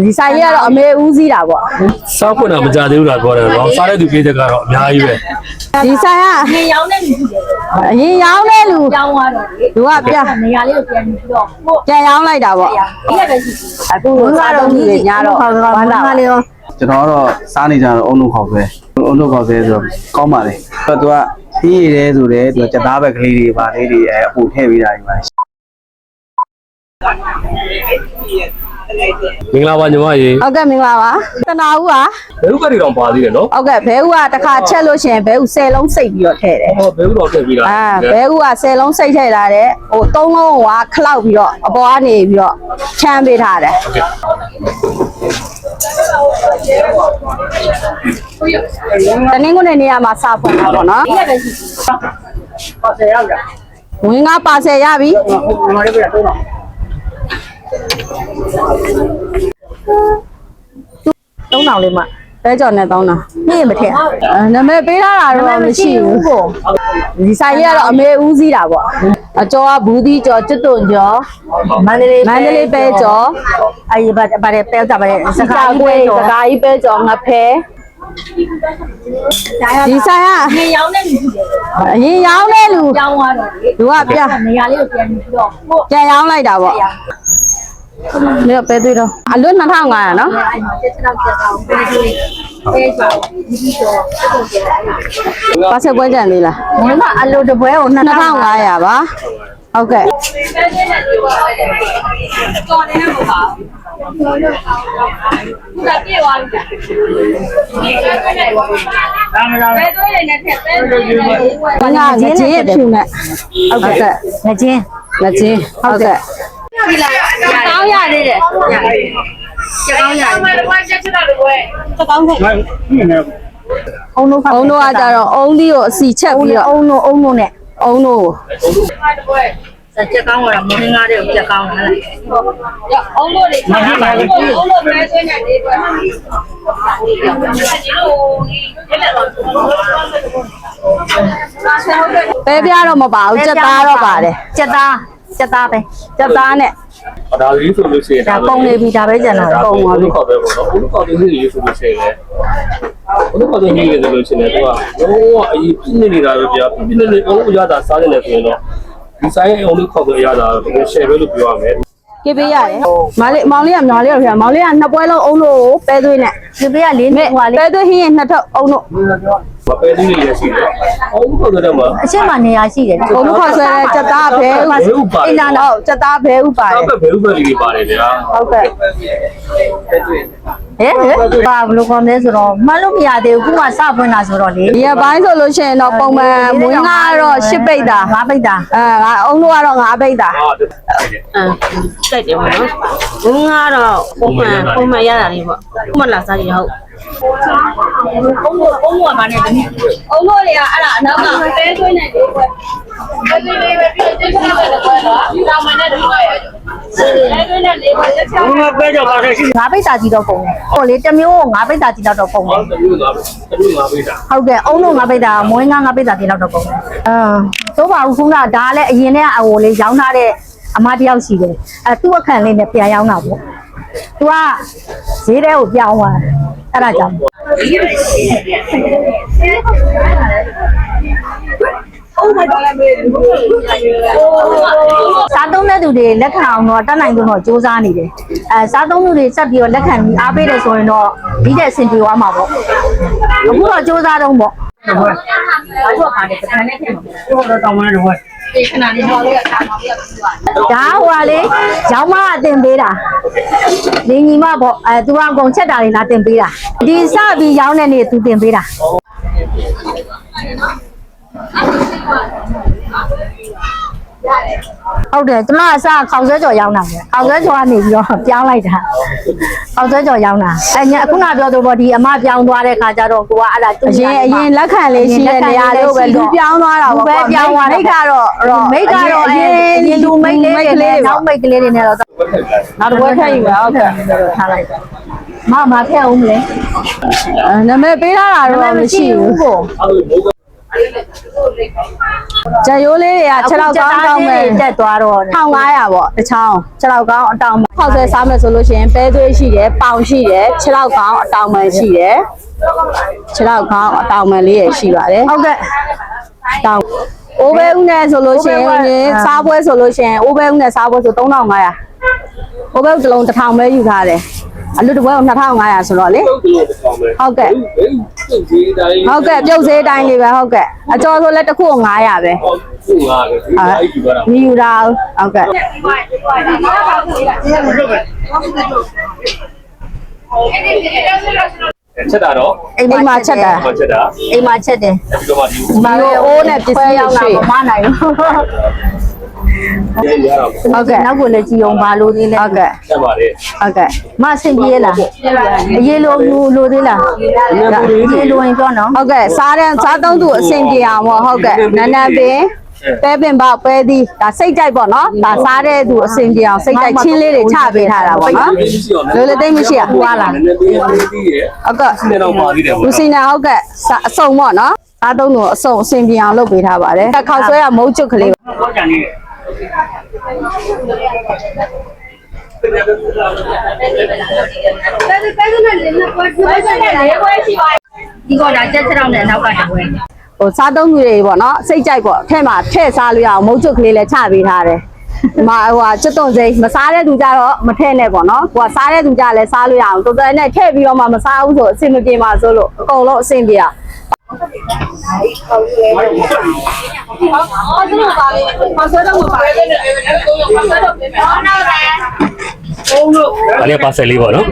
ဒီဆိုင်ကြီးကတော့အမေဦးစီးတာပေါ့ စားဖွင့်တာမကြသေးဘူးလားပြောတယ်နော်စားတဲ့သူပြေးတဲ့ကတော့အများကြီးပဲ ဒီဆိုင်က နေရောင်းတဲ့လူကြီးတယ် အရင်ရောင်းတဲ့လူ ကြောင်းသွားတော့လေ လူကပြ နေရာလေးကိုပြန်ပြီးတော့ဟုတ် ပြန်ရောင်းလိုက်တာပေါ့ ဒီကပဲရှိတယ် အခုစားတော့ကြီးညတော့ဘာသာလေးရော ကျွန်တော်ကတော့စားနေကြတော့အုံနှုတ်ခေါက်ပဲအုံနှုတ်ခေါက်ပဲဆိုတော့ကောင်းပါလေသူကပြီးရတဲ့ဆိုတော့သူကစက်သားပဲကလေးတွေပါလေးတွေအပူထည့်ပေးတာကြီးပါ မင်္ဂလာပါညီမရေ ဟုတ်ကဲ့မင်္ဂလာပါတနာဦးက ဘယ်ဥက္ကဋ္ဌတောင်ပါသေးတယ်နော် ဟုတ်ကဲ့ဘဲဦးကတစ်ခါချက်လို့ရှိရင်ဘဲဦး10လုံးစိတ်ပြီးတော့ထည့်တယ် ဟောဘယ်ဥတော်ထည့်ပြီးလား ဘဲဦးက10လုံးစိတ်ထည့်လာတယ်ဟို3လုံးကခလောက်ပြီးတော့အပေါ်ကနေပြီးတော့ချမ်းပေးထားတယ်တနင်္ဂနွေနေ့ကမှစဖွင့်တာပေါ့နော် ဒီကပဲရှိတယ်ဟောဆယ်ရောက်တာ ဝင်ကပါဆယ်ရပြီ ဟိုမလေးပြတော့တော့ 3000လေးမှပဲကြော်နဲ့3000နေ့မထည့်နာမည်ပေးထားတာတော့မရှိဘူးကိုဒီဆိုင်ကြီးကတော့အမေဦးစီးတာပေါ့အကျော်ကဘူးသီးကျော်ကျွတ်တွန်ကျော်မန္တလေးပဲကျော်အဲဒီဗါတဲ့ပဲကြော်ဗါတဲ့စကားကွေးစကားကြီးပဲကျော်ငဖဲဒီဆိုင်က နေရောင်းတဲ့လူကြီးတယ် အရင်ရောင်းတဲ့လူ ကြောင်းသွားတော့လေ လူကပြ နေရာလေးကိုပြန်ပြီးတော့ဟုတ် ပြန်ရောင်းလိုက်တာပေါ့မြေပဲသွေးတော့အလွတ်2500နော် အဲ့မှာတက်တော့ပြတော့ပေးပေးပေးဆိုဒီတော့ဟုတ်တယ် ပါဆက်ပွဲကြံသေးလား ဝင်ကအလိုတပွဲကို2500 2500ပါဟုတ်ကဲ့ တော်နေမှာပါခုနပြေသွားပြီဘယ်တော့လဲနဲ့ထက်ပဲ ဘာငါငချင်းရဲ့ဖြူနဲ့ဟုတ်ကဲ့ ငချင်း ငချင်းဟုတ်ကဲ့ ဒီလားကောင်းရသေးတယ်ချက်ကောင်းရတယ်ချက်ကောင်းခဲ့အုံတို့ အုံတို့ကကြတော့အုံသီးကိုအစီချက်ပြီးတော့ အုံတို့နဲ့ အုံတို့ ချက်ကောင်းရတာမင်းငါးတွေကိုချက်ကောင်းလာလိုက်အုံတို့လေအုံတို့ပဲဆွေးနေတယ်ကွာဒီလို ပဲပြတော့မပါဘူးကြက်သားတော့ပါတယ် ချက်သားပဲ ကြက်သားနဲ့ ဒါလေးဆိုလို့ရှိရင် ဒါပုံနေပြီဒါပဲကျန်တာ ပုံပါလို့ခေါ်ပဲပေါ့နော်ဘုခေါ်တဲ့နေ့ဆိုလို့ရှိရင်ဘုခေါ်တဲ့နေ့ဆိုလို့ရှိရင်သူကတော့အရင်ပြင်းနေတာပဲဗျာပြင်းနေအုံးရတာစားနေတယ်ဆိုရင်တော့ဒီဆိုင်အုံးလေးခေါ်ပြီးရတာတကယ် share ပဲလို့ပြောရမယ် ကေပေးရတယ်မောင်လေးကမောင်လေးကနှစ်ပွဲလုံးအုံတို့ကိုပဲသွေးနဲ့ ဒီပေးကလေးနဲ့ဟိုလေး ပဲသွေးဟင်းရင်နှစ်ထုပ်အုံတို့ မပဲသေးလေးရရှိတယ်အုံးခေါ်တဲ့မှာ အချက်မှနေရာရှိတယ် အုံတို့ခေါ်ဆွဲတဲ့ကြက်သားဘဲဥအိမ်လာတော့ကြက်သားဘဲဥပါတယ် တော့ဘယ်ဥပဒေလေးပါတယ်ဗျာ ဟုတ်ကဲ့ ဟဲ့ဘာဘလို့ကောင်းလဲဆိုတော့မှတ်လို့မရသေးဘူးခုမှစဖွင့်တာဆိုတော့လေ ဒီကဘိုင်းဆိုလို့ရှိရင်တော့ပုံမှန်မွေးငါတော့10ပိတ်တာ 5ပိတ်တာ ငါအုံတို့ကတော့9ပိတ်တာ တက်တယ်ပေါ့နော်။ဘုံကတော့ပုံမှန်ရတာလေးပေါ့။ပုံမှန်လာစားရဟုတ် ဘုံကဘာနဲ့တနည်းအုံတို့တွေကအဲ့ဒါအနောက်ကပဲသွင်းနေတယ်ကွယ်ပဲသွင်းလေးပဲပြီးတော့ကျင်းထားတယ်ကွယ်နော်ဒီကောင်မနဲ့တူပဲပဲသွင်းနေလေးပဲလက်ချောင်းဘုံကပဲကြောက်ပါရှိ5ပိတ်တာကြီးတော့ပုံတယ်ဟိုလေတစ်မျိုး5ပိတ်တာကြီးတော့ပုံတယ် တမျိုးငါပေးတာ ဟုတ်ကဲ့အုံတို့5ပိတ်တာမွေးငါ5ပိတ်တာကြီးတော့ပုံတယ်သို့ပါဘူးခုနကဒါလည်းအရင်နဲ့အဟိုလေးရောင်းထားတဲ့အမတယောက်ရှိတယ်သူ့အခန့်လေးနဲ့ပြန်ရောင်းတာပေါ့သူကဈေးထဲကိုပြောင်းသွားအဲ့ဒါကြောင့်စားသုံးတဲ့သူတွေလက်ခံအောင်တော့တတ်နိုင်တော့စူးစမ်းနေတယ်စားသုံးသူတွေဆက်ပြီးတော့လက်ခံပြီးအားပေးတယ်ဆိုရင်တော့ဒီတဲ့အဆင်ပြေသွားမှာပေါ့အခုတော့စူးစမ်းတော့ပေါ့ဘာလို့ပါတယ်ပထမနဲ့ထည့်မှာတော့တောင်းမှတော့ဒီခဏလေးတော့လေးကတာမှာပြတ်သွားဒါဟိုကလေရောင်းမအတင်ပေးတာနေညီမပေါ့သူကအကုန်ချက်တာတွေလာတင်ပေးတာဒီစပြီးရောင်းတဲ့နေ့သူတင်ပေးတာဟုတ်တယ်ကျမအစခေါက်ဆွဲကြော်ရောင်းတာပဲခေါက်ဆွဲကြော်ကနေပြီးတော့ပြောင်းလိုက်တာခေါက်ဆွဲကြော်ရောင်းတာအခုနပြောတော့ဗောဒီအမပြောင်းသွားတဲ့ခါကျတော့ကိုကအဲ့ဒါအရင်လက်ခံလေးရှိတဲ့နေရာလေးကိုပဲလူပြောင်းသွားတာပေါ့မိတ်ကတော့အရင်လူမိတ်လေးတွေနောက်မိတ်ကလေးတွေနဲ့တော့နောက်တစ်ပွဲထည့်ယူပါဟုတ်ကဲ့ ထားလိုက်မထည့်အောင်မလဲ နာမည်ပေးထားတာတော့မရှိဘူး ကို အဲ့လို ဂျက်ရိုးလေးတွေက6လောက်ကောင်းကောင်းပဲ တက်သွားတော့ 1500ပေါ့တစ်ချောင်း6လောက်ကောင်းအတောင်ဖောက်ဆွဲစားမယ်ဆိုလို့ရှိရင်ပဲသွေးရှိတယ်ပေါင်ရှိတယ်6လောက်ကောင်းအတောင်မှန်ရှိတယ်6လောက်ကောင်းအတောင်မှန်လေးရရှိပါတယ်ဟုတ်ကဲ့တောင်အိုးဘဲဦးနဲ့ဆိုလို့ရှိရင်စားပွဲဆိုလို့ရှိရင်အိုးဘဲဦးနဲ့စားပွဲဆို3500အိုးဘဲဦးတစ်လုံး1000ပဲယူထားတယ်အလူတစ်ပွဲကို2500ဆိုတော့လေဟုတ်ကဲ့ဟုတ်ကဲ့ပြုတ်စေးတိုင်းလေးပဲဟုတ်ကဲ့အကျော်ဆိုလည်းတစ်ခု900ပဲမယူတာဟုတ်ကဲ့ချက်တာတော့ အိမ်မှာချက်တာ ချက်တာ အိမ်မှာချက်တယ် ပြီးတော့မှဒီ ဒီလိုအိုးနဲ့ပစ္စည်းရောက်လာမနိုင်ဘူး ရတော့ ဟုတ်ကဲ့ နောက်ကိုလည်းကြည်အောင်ပါလို့သေးလဲ ဟုတ်ကဲ့ ချက်ပါလေ ဟုတ်ကဲ့ မဆင်ပြေးလားအရေးလိုလိုသေးလားအရေးလိုရင်ပြောနော် ဟုတ်ကဲ့စားသုံးသူအဆင်ပြေအောင်ပေါ့ဟုတ်ကဲ့နန်းနန်းပင်ပဲပင်ပေါက်ပဲသီးဒါစိတ်ကြိုက်ပေါ့နော်ဒါစားတဲ့သူအဆင်ပြေအောင်စိတ်ကြိုက်ချင်းလေးတွေချပေးထားတာပေါ့နော်လိုလိုသိမရှိရဟွာလား နည်းနည်းပြီးပြီးရ ဟုတ်ကဲ့ စီနေတော့ပါသေးတယ် လူစီနာဟုတ်ကဲ့အစုံပေါ့နော်စားသုံးသူအစုံအဆင်ပြေအောင်လုပ်ပေးထားပါတယ်တစ်ခေါက်ဆွဲရမုတ်ကျွတ်ကလေး ပေါ့ကြံနေတယ် ဒီကောဒါချက်ချက်တော့နဲ့နောက်ကတပွဲ ဟိုစားသုံးသူတွေပေါ့နော်စိတ်ကြိုက်ပေါ့ထဲမှာထည့်စားလို့ရအောင်မုတ်ကျွတ်ကလေးလည်းချပေးထားတယ်ဒီမှာဟိုဟာကျွတ်သွန်စိမ့်မစားတဲ့သူကြတော့မထည့်နဲ့ပေါ့နော်ဟိုကစားတဲ့သူကြလည်းစားလို့ရအောင်တော်တော်နဲ့ထည့်ပြီးတော့မှမစားဘူးဆိုအဆင်မပြေပါဆိုလို့အကုန်လုံးအဆင်ပြေအောင် အဲ့ဒီပါဆယ်လေးပေါ့နော်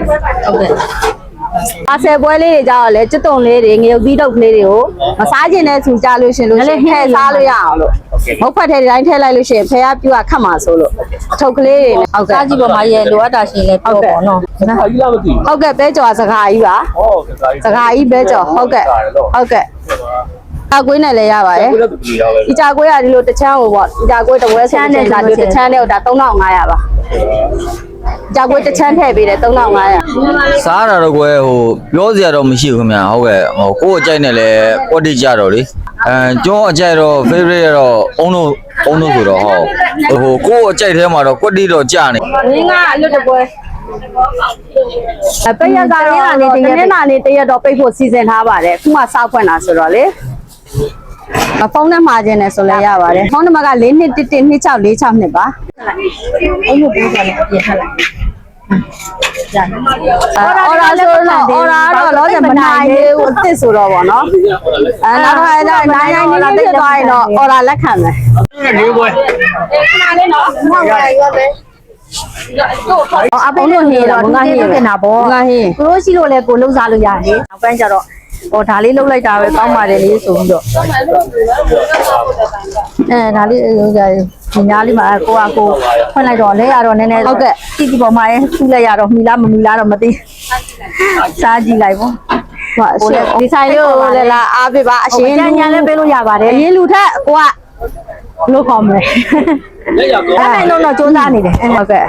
အဆယ်ပွဲလေးတွေကြတော့လေကျွတ်တုံလေးတွေငရုတ်သီးတုပ်ကလေးတွေကိုမစားကျင်တဲ့သူကြလို့ရှင်လို့ထည့်စားလို့ရအောင်လို့မဟုတ်ဖက်တဲ့တိုင်းထည့်လိုက်လို့ရှင်ဖះပြူကခတ်မှာဆိုလို့အထုပ်ကလေးတွေနဲ့ဟုတ်ကဲ့ စားကြည့်ပါမရဲ့လိုအပ်တာရှိရင်လည်းပြောပေါ့နော် ခါကြီးလားမသိ ဟုတ်ကဲ့ပဲကြော်စကားကြီးပါ ဟောကစားကြီး စကားကြီးပဲကြော်ဟုတ်ကဲ့ဟုတ်ကဲ့အကွေးနဲ့လည်းရပါတယ် ကိုလည်းတူတူရပါပဲ ဒီကြကွေးကဒီလိုတစ်ချမ်းဟိုပေါ့ဒီကြကွေးတစ်ဝဲဆန်းနဲ့ဒါဒီတစ်ချမ်းနဲ့ဒါ3500ပါကြကွေးတစ်ချမ်းထည့်ပေးတယ်3500 စားတာတော့ကွယ်ဟိုပြောစရာတော့မရှိဘူးခင်ဗျာဟုတ်ကဲ့ဟိုကိုယ့်အကြိုက်နဲ့လည်းကွက်တိကြတော့လေကျွန်တော်အကြိုက်တော့ favorite ကတော့အုံတို့ဆိုတော့ဟိုကိုယ့်အကြိုက်ထဲမှာတော့ကွက်တိတော့ကြာနေ ငင်းကအလွတ်တပွဲပိတ်ရက်ကတော့တနင်္လာနေ့တရက်တော့ပိတ်ဖို့စီစဉ်ထားပါတယ်ခုမှစောက်ဖွင့်တာဆိုတော့လေဖုန်းနဲ့မှာခြင်းနဲ့ဆိုလည်းရပါတယ်ဖုန်းနံပါတ်က42112646ပါအဲ့လိုပြောကြတယ်ပြင်ထက်လိုက် အော်ဒါဆိုတော့အော်ဒါတော့လောဆယ်မနိုင်သေးဘူးအစ်စ်ဆိုတော့ဗောနော်နောက်တော့အဲ့ဒါနိုင်နေဖြစ်သွားရင်တော့အော်ဒါလက်ခံမယ် လေးပွဲ အပိတ်လို့နေတော့ငါဟင်းတင်တာပေါ့ ငါဟင်း ကိုလို့ရှိလို့လည်းကိုလှုပ်စားလို့ရတယ်နောက်ပိုင်းကျတော့ဟိုဒါလေးလှုပ်လိုက်တာပဲကောင်းပါတယ်လေဆိုပြီးတော့ဒါလေးလှုပ်ကြတယ်ဒီညားလေးမှာကိုကကိုဖွင့်လိုက်တော့လဲရတော့နည်းနည်းဟုတ်ကဲ့တိတိပေါ်မှာရဲထူးလိုက်ရတော့မီလားမမီလားတော့မသိစားကြည့်လိုက်ပေါ့ ဟိုဒီဆိုင်လေးကိုလည်းလာအားပေးပါအရှင် ညာလည်းပေးလို့ရပါတယ် အရင်လူထက်ကိုကလို့ခေါ်မယ် လက်ရကော အဲ့ဒါတော့စူးစမ်းနေတယ် ဟုတ်ကဲ့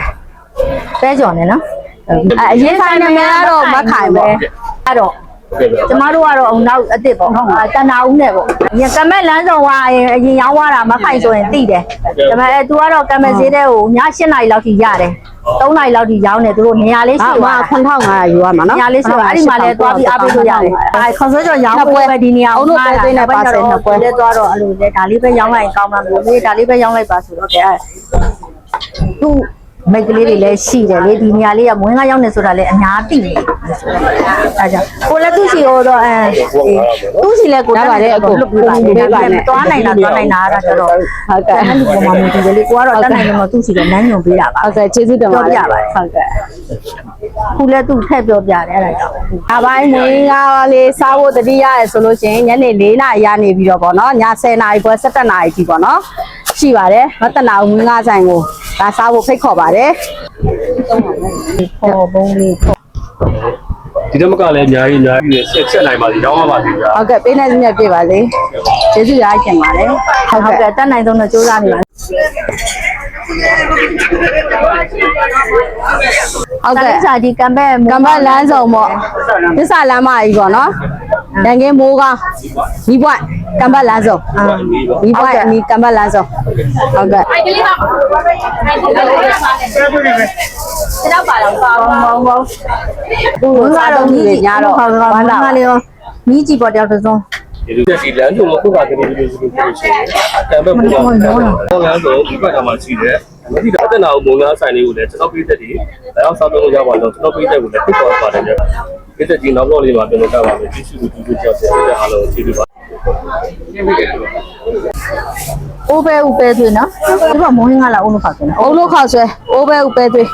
ပဲကြော်နေနော် အရင်ဆိုင်နာမည်ကတော့မခိုင်ပေါ့ အဲ့တော့ကျမတို့ကတော့နောက်အစ်စ်ပေါ့တဏှာဦးနဲ့ပေါ့ညကမက်လမ်းဆောင်ဝါရင်အရင်ရောက်လာမခိုင်ဆိုရင်တိတယ်ဒါပေမဲ့သူကတော့ကမက်ဈေးတဲ့ကိုည7 နာရီလောက်ထိရတယ်3 နာရီလောက်ထိရောင်းတယ်သူတို့နေရာလေးရှိသွား 9500ယူရမှာနော် နေရာလေးရှိအဲ့ဒီမှာလည်းသွားပြီးအားပေးလို့ရတယ်အဲခေါ်ဆွဲကြော်ရောင်းပွဲပဲဒီနေရာအောင်လို့ပဲနဲ့ပါစင်နှစ်ပွဲလဲသွားတော့အဲ့လိုလေဒါလေးပဲရောင်းလိုက်ကောင်းမှာလို့လေဒါလေးပဲရောင်းလိုက်ပါဆိုတော့ကဲသူ့မိတ်ကလေးတွေလည်းရှိတယ်လေဒီနေရာလေးကမွေးငါရောက်နေဆိုတာလည်းအများသိနေအဲကြောင့်ကိုလည်းသူ့စီကိုတော့သူ့စီလည်းကိုတက်ပါတယ်အခုလွတ်ပြီးပါတယ်သွားနိုင်တာအဲ့ဒါကျတော့ဟုတ်ကဲ့အဲ့ဒီပုံမှန်မျိုးဒီလေကိုကတော့တက်နိုင်လို့သူ့စီကနန်းညွန်ပေးတာပါ ဟုတ်ကဲ့ကျေးဇူးတင်ပါတယ် ပြောပြပါတယ် ဟုတ်ကဲ့ ခုလည်းသူ့ထည့်ပြောပြတယ်အဲ့ဒါကြောင့် အပိုင်းမင်းကားလေးစားဖို့တတိရရဆိုလို့ရှိရင်ညနေ4နာရီရနေပြီးတော့ဗောနော်ည10နာရီပွဲ17နာရီကြီးဗောနော်ရှိပါတယ်မတနာဘူးမင်းကားဆိုင်ကိုဒါစားဖို့ဖိတ်ခေါ်ပါတယ် ခေါ်ပုံးလေးခေါ် ဒီတော့မကလည်းအများကြီးဆက်နိုင်ပါသေးတော့မှပါသေးဗျာ ဟုတ်ကဲ့ပေးနေစမြတ်ပြပါစေကျေးဇူးရကျင်ပါတယ် ဟုတ်ကဲ့တက်နိုင်ဆုံးတော့စူးစမ်းနေပါ ဟုတ်ကဲ့ စာဒီကံပဲ ကမ္ဘာလမ်းဆောင်ပေါ့သစ္စာလမ်းမကြီးပေါ့နော် ရန်ကင်းမိုးကောင်းဒီဘွိုင်းကံပတ်လမ်းစုံ ဒီပေါ့ ဒီဘွိုင်းအနီးကံပတ်လမ်းစုံဟုတ်ကဲ့ သူကတော့မြည်ကြီးတော့ဘာသာလေးရောမြည်ကြီးပေါ်တယောက်တစ်စုံ ဒီလိုဒီလမ်းကြုံလို့ခုကတည်းကဒီလိုဆိုလို့ရှိရင်အတန်ဘက်ပေါ်တော့လမ်းဆိုဒီဘက်ကမှရှိတယ်ဒီကအတနာကိုမုံလားဆိုင်လေးကိုလည်းကျွန်တော်ပြည့်တဲ့ဒီလောက်ဆောက်လို့ရပါတော့ကျွန်တော်ပြည့်တဲ့ကိုလည်းဖြစ်သွားပါတယ်ပြည့်တဲ့ဒီနောက်တော့လေးမှာပြန်လို့ရပါမယ်ဒီစုဒီစုကြောက်တဲ့အားလုံးကြည့်ပြပါ အိုးပဲဥပဲသွေးနော်ဒီကမုံဟင်းကလာအုံးလို့ခောက်တယ်နော် အုံလို့ခောက်ဆွဲအိုးပဲဥပဲသွေး